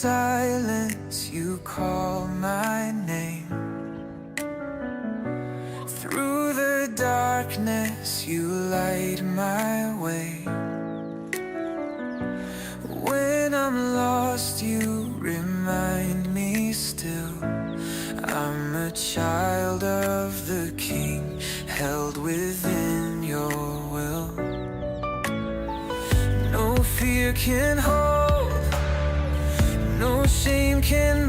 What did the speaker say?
silence, you call my name. Through the darkness, you light my way. When I'm lost, you remind me still I'm a child of the King, held within your will. No fear can hold, no shame can